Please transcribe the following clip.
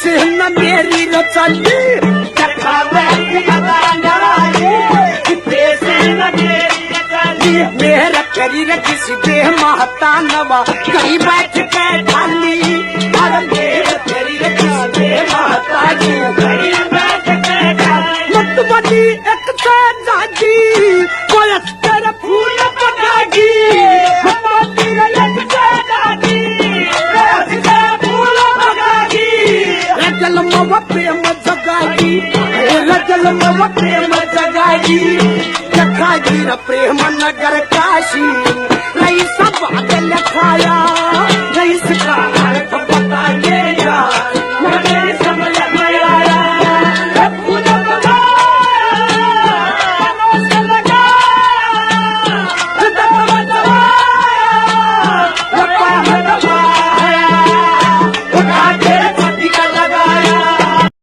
से न मेरी रचली मेरा करी किसी देह महता नवा कहीं बैठ के खाली मेरा करी किसी देह महता जी कहीं बैठ के खाली मत बनी एक दादी कोई तेरे फूल पटागी रजल मवा प्रेम जगागी रजल मवा प्रेम जगागी जखागी प्रेम नगर काशी